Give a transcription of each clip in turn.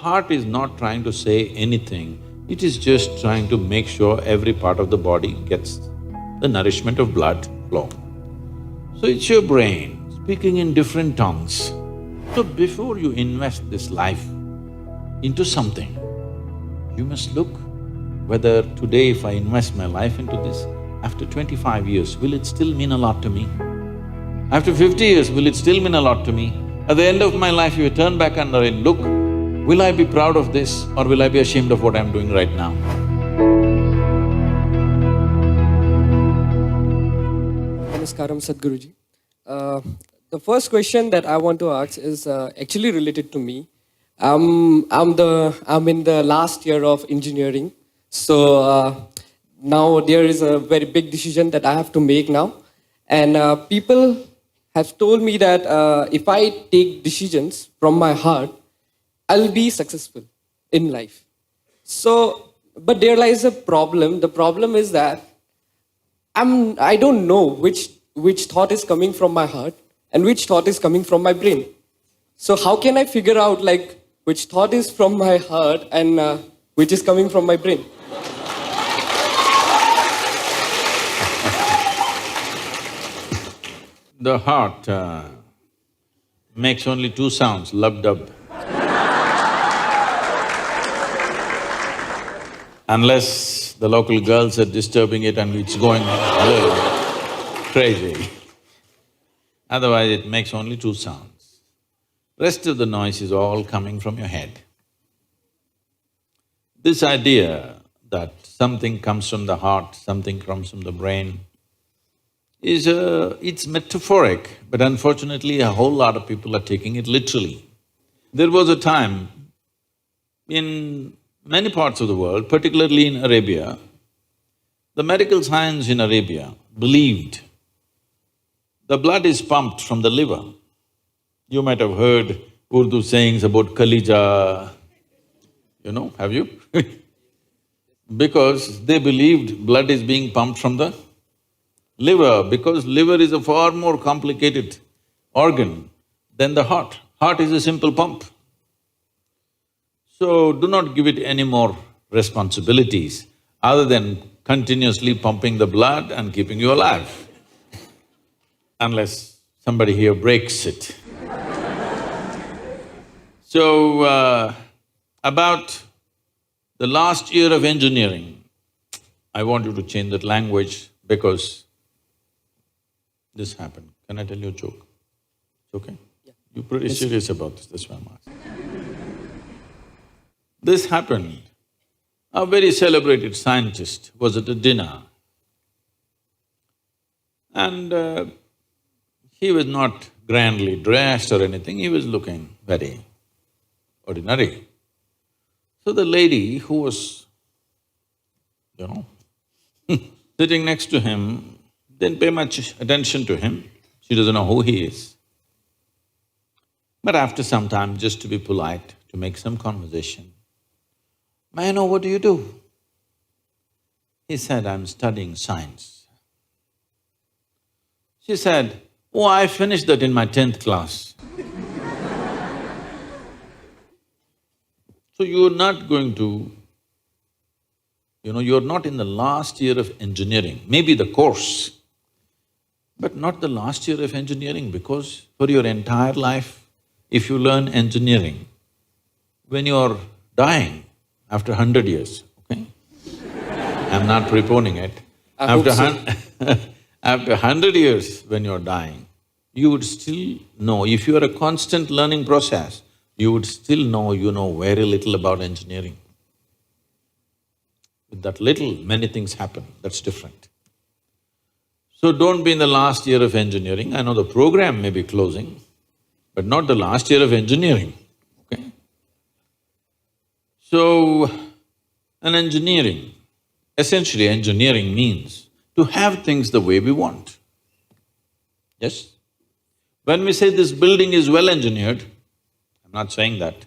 Heart is not trying to say anything, it is just trying to make sure every part of the body gets the nourishment of blood flow. So it's your brain speaking in different tongues. So before you invest this life into something, you must look whether today if I invest my life into this, after 25 years, will it still mean a lot to me? After 50 years, will it still mean a lot to me? At the end of my life, if you turn back and look, will I be proud of this or will I be ashamed of what I'm doing right now? Namaskaram, Sadguruji. The first question that I want to ask is actually related to me. I'm in the last year of engineering, so now there is a very big decision that I have to make now, and people have told me that if I take decisions from my heart, I'll be successful in life. So, but there lies a problem. The problem is that I don't know which thought is coming from my heart and which thought is coming from my brain. So how can I figure out which thought is from my heart and which is coming from my brain? The heart makes only two sounds, lub-dub. Unless the local girls are disturbing it and it's going a little crazy. Otherwise it makes only two sounds. Rest of the noise is all coming from your head. This idea that something comes from the heart, something comes from the brain, it's metaphoric, but unfortunately a whole lot of people are taking it literally. There was a time in many parts of the world, particularly in Arabia, the medical science in Arabia believed the blood is pumped from the liver. You might have heard Urdu sayings about Kalija, have you? Because they believed blood is being pumped from the liver, because liver is a far more complicated organ than the heart. Heart is a simple pump. So do not give it any more responsibilities other than continuously pumping the blood and keeping you alive, unless somebody here breaks it. So, about the last year of engineering, I want you to change that language because this happened. Can I tell you a joke? It's okay? Yeah. You're pretty serious about this, that's why I'm asking. This happened. A very celebrated scientist was at a dinner and he was not grandly dressed or anything, he was looking very ordinary. So the lady who was, sitting next to him didn't pay much attention to him, she doesn't know who he is. But after some time, just to be polite, to make some conversation, "May I know what do you do?" He said, "I'm studying science." She said, "Oh, I finished that in my 10th class." So you're not going to, you're not in the last year of engineering, maybe the course, but not the last year of engineering, because for your entire life, if you learn engineering, when you're dying, after 100 years, okay? I'm not preponing it. After 100 years when you're dying, you would still know, if you are a constant learning process, you would still know you know very little about engineering. With that little, many things happen, that's different. So don't be in the last year of engineering. I know the program may be closing, but not the last year of engineering, okay? So, essentially engineering means to have things the way we want. Yes? When we say this building is well engineered, I'm not saying that.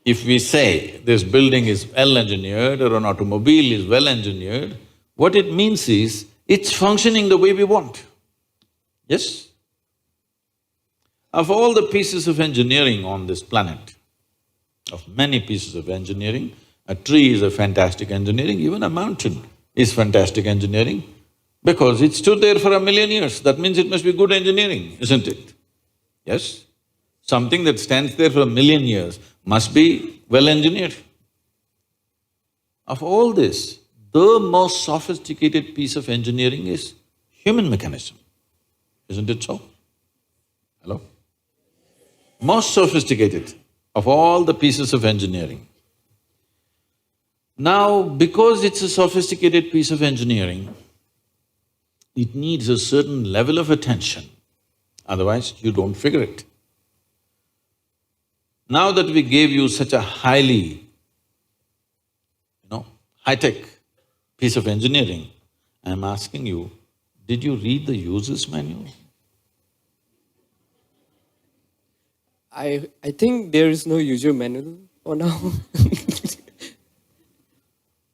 If we say this building is well engineered or an automobile is well engineered, what it means is it's functioning the way we want. Yes? Of all the pieces of engineering on this planet, of many pieces of engineering, a tree is a fantastic engineering, even a mountain is fantastic engineering, because it stood there for 1,000,000 years, that means it must be good engineering, isn't it? Yes? Something that stands there for 1,000,000 years must be well engineered. Of all this, the most sophisticated piece of engineering is human mechanism, isn't it so? Hello? Most sophisticated of all the pieces of engineering. Now, because it's a sophisticated piece of engineering, it needs a certain level of attention, otherwise you don't figure it. Now that we gave you such a highly, high-tech piece of engineering, I'm asking you, did you read the user's manual? I think there is no user manual for now.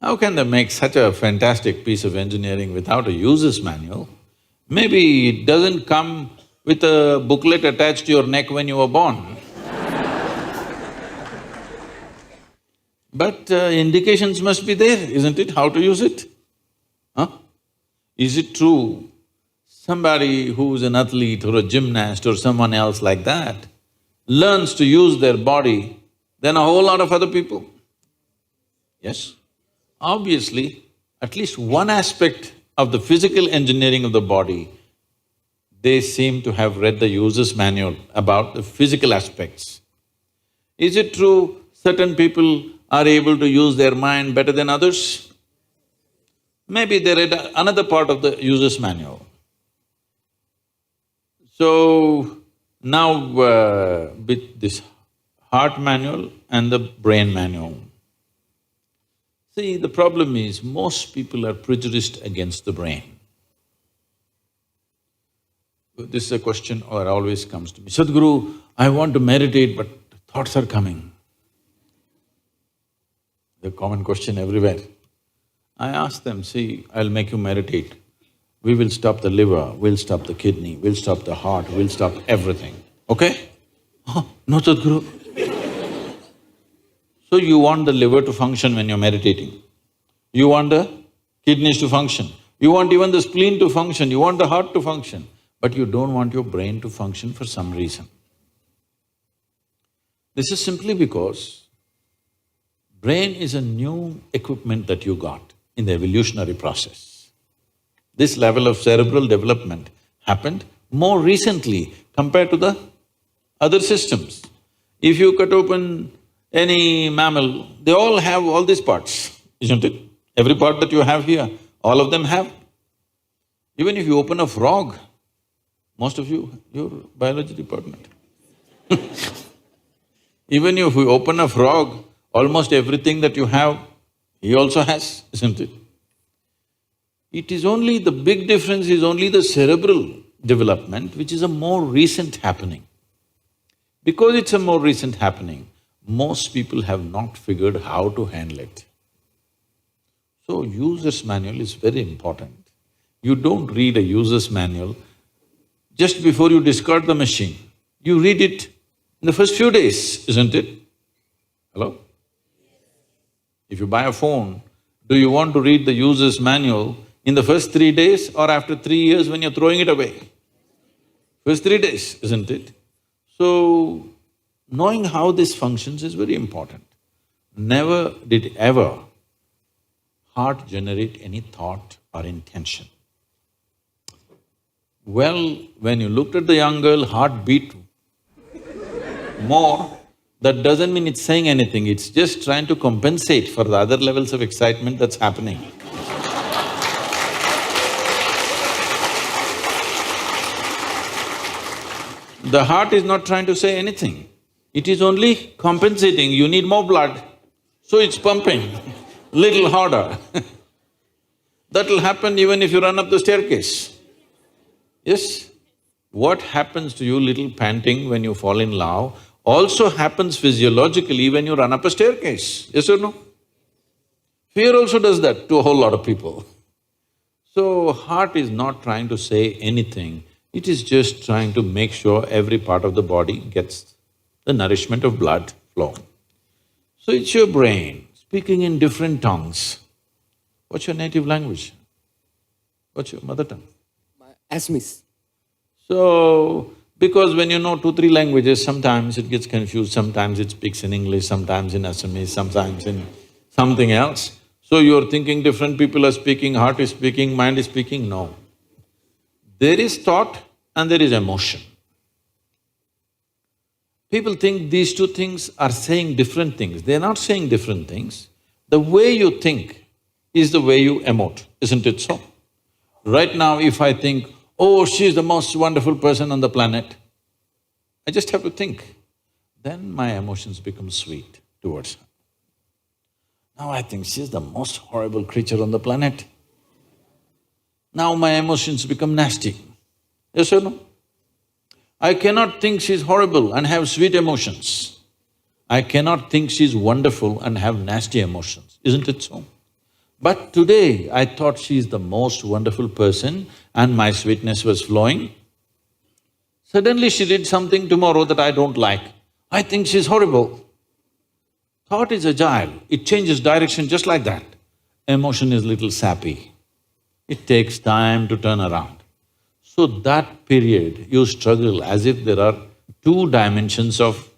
How can they make such a fantastic piece of engineering without a user's manual? Maybe it doesn't come with a booklet attached to your neck when you were born. But indications must be there, isn't it, how to use it? Huh? Is it true somebody who's an athlete or a gymnast or someone else like that learns to use their body than a whole lot of other people? Yes? Obviously, at least one aspect of the physical engineering of the body, they seem to have read the user's manual about the physical aspects. Is it true certain people are able to use their mind better than others? Maybe they read another part of the user's manual. So, now with this heart manual and the brain manual, see, the problem is most people are prejudiced against the brain. This is a question that always comes to me, Sadhguru, I want to meditate but thoughts are coming. The common question everywhere. I ask them, see, I'll make you meditate. We will stop the liver, we'll stop the kidney, we'll stop the heart, we'll stop everything, okay? Oh, no Sadhguru. So you want the liver to function when you're meditating. You want the kidneys to function. You want even the spleen to function, you want the heart to function. But you don't want your brain to function for some reason. This is simply because brain is a new equipment that you got in the evolutionary process. This level of cerebral development happened more recently compared to the other systems. If you cut open any mammal, they all have all these parts, isn't it? Every part that you have here, all of them have. Even if you open a frog, most of you, you're biology department. Even if you open a frog, almost everything that you have, he also has, isn't it? It is only… the big difference is only the cerebral development, which is a more recent happening. Because it's a more recent happening, most people have not figured how to handle it. So, user's manual is very important. You don't read a user's manual just before you discard the machine. You read it in the first few days, isn't it? Hello? If you buy a phone, do you want to read the user's manual in the first 3 days or after 3 years when you're throwing it away? First 3 days, isn't it? So, knowing how this functions is very important. Never did ever heart generate any thought or intention. Well, when you looked at the young girl, heart beat more, that doesn't mean it's saying anything, it's just trying to compensate for the other levels of excitement that's happening. The heart is not trying to say anything, it is only compensating, you need more blood, so it's pumping little harder. That'll happen even if you run up the staircase. Yes? What happens to you little panting when you fall in love also happens physiologically when you run up a staircase, yes or no? Fear also does that to a whole lot of people. So, heart is not trying to say anything, It is just trying to make sure every part of the body gets the nourishment of blood flow. So it's your brain speaking in different tongues. What's your native language? What's your mother tongue? Assamese. So, because when you know 2, 3 languages, sometimes it gets confused, sometimes it speaks in English, sometimes in Assamese, sometimes in something else. So you're thinking different people are speaking, heart is speaking, mind is speaking, no. There is thought and there is emotion. People think these two things are saying different things. They're not saying different things. The way you think is the way you emote, isn't it so? Right now, if I think, oh, she's the most wonderful person on the planet, I just have to think. Then my emotions become sweet towards her. Now I think she's the most horrible creature on the planet. Now my emotions become nasty. Yes or no? I cannot think she's horrible and have sweet emotions. I cannot think she's wonderful and have nasty emotions, isn't it so? But today I thought she's the most wonderful person and my sweetness was flowing. Suddenly she did something tomorrow that I don't like. I think she's horrible. Thought is agile, it changes direction just like that. Emotion is little sappy. It takes time to turn around. So that period you struggle as if there are 2 dimensions of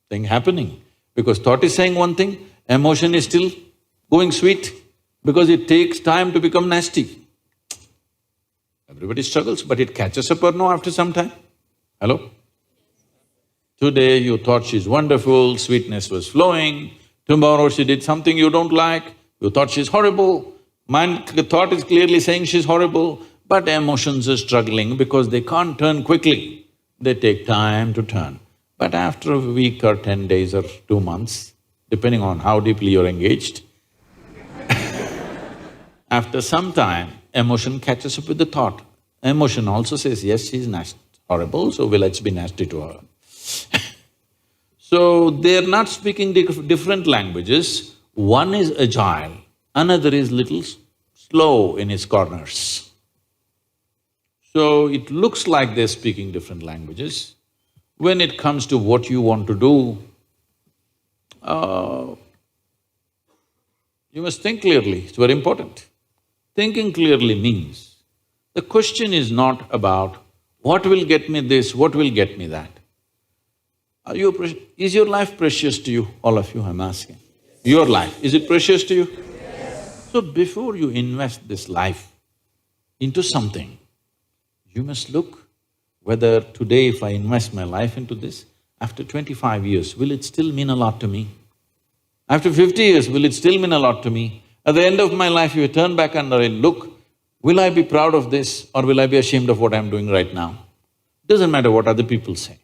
thing happening. Because thought is saying one thing, emotion is still going sweet because it takes time to become nasty. Everybody struggles, but it catches up or no after some time? Hello? Today you thought she's wonderful, sweetness was flowing. Tomorrow she did something you don't like, you thought she's horrible. The thought is clearly saying she's horrible, but emotions are struggling because they can't turn quickly. They take time to turn. But after a week or 10 days or 2 months, depending on how deeply you're engaged, after some time, emotion catches up with the thought. Emotion also says, yes, she's horrible, so let's be nasty to her. So they're not speaking different languages. One is agile, another is little slow in his corners. So it looks like they're speaking different languages. When it comes to what you want to do, you must think clearly, it's very important. Thinking clearly means, the question is not about what will get me this, what will get me that. Is your life precious to you? All of you, I'm asking. Your life, is it precious to you? Yes. So before you invest this life into something, you must look whether today if I invest my life into this, after 25 years, will it still mean a lot to me? After 50 years, will it still mean a lot to me? At the end of my life, if I turn back and I look, will I be proud of this or will I be ashamed of what I'm doing right now? Doesn't matter what other people say.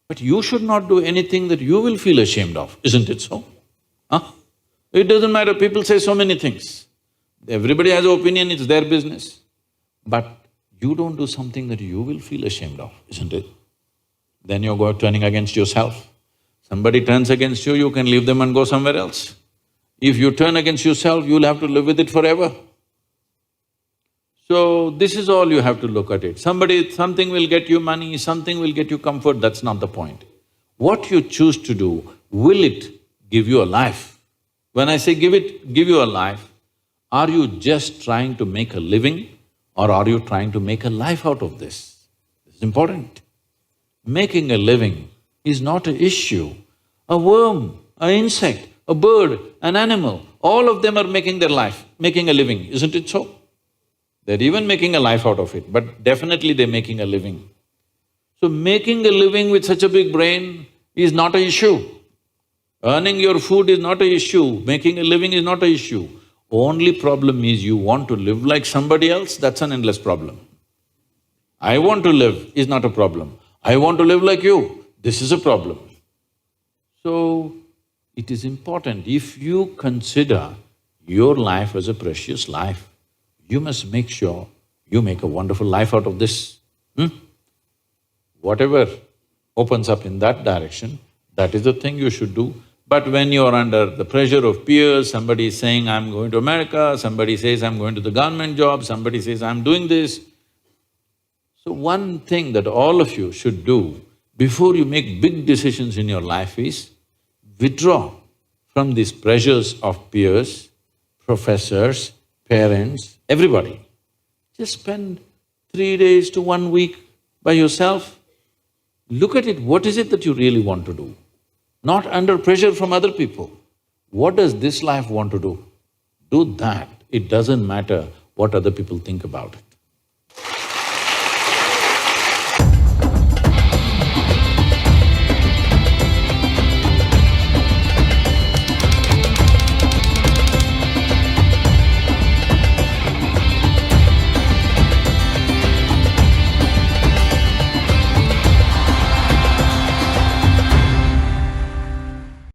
But you should not do anything that you will feel ashamed of, isn't it so? Huh? It doesn't matter, people say so many things. Everybody has an opinion, it's their business. But you don't do something that you will feel ashamed of, isn't it? Then you're turning against yourself. Somebody turns against you, you can leave them and go somewhere else. If you turn against yourself, you'll have to live with it forever. So, this is all you have to look at it. Something will get you money, something will get you comfort, that's not the point. What you choose to do, will it give you a life? When I say give you a life, are you just trying to make a living or are you trying to make a life out of this? This is important. Making a living is not an issue. A worm, an insect, a bird, an animal, all of them are making their life, making a living, isn't it so? They're even making a life out of it, but definitely they're making a living. So making a living with such a big brain is not an issue. Earning your food is not an issue, making a living is not an issue. Only problem is you want to live like somebody else, that's an endless problem. I want to live is not a problem. I want to live like you, this is a problem. So, it is important, if you consider your life as a precious life, you must make sure you make a wonderful life out of this. Whatever opens up in that direction, that is the thing you should do. But when you're under the pressure of peers, somebody is saying, I'm going to America, somebody says, I'm going to the government job, somebody says, I'm doing this. So one thing that all of you should do before you make big decisions in your life is withdraw from these pressures of peers, professors, parents, everybody. Just spend 3 days to 1 week by yourself. Look at it, what is it that you really want to do? Not under pressure from other people. What does this life want to do? Do that. It doesn't matter what other people think about it.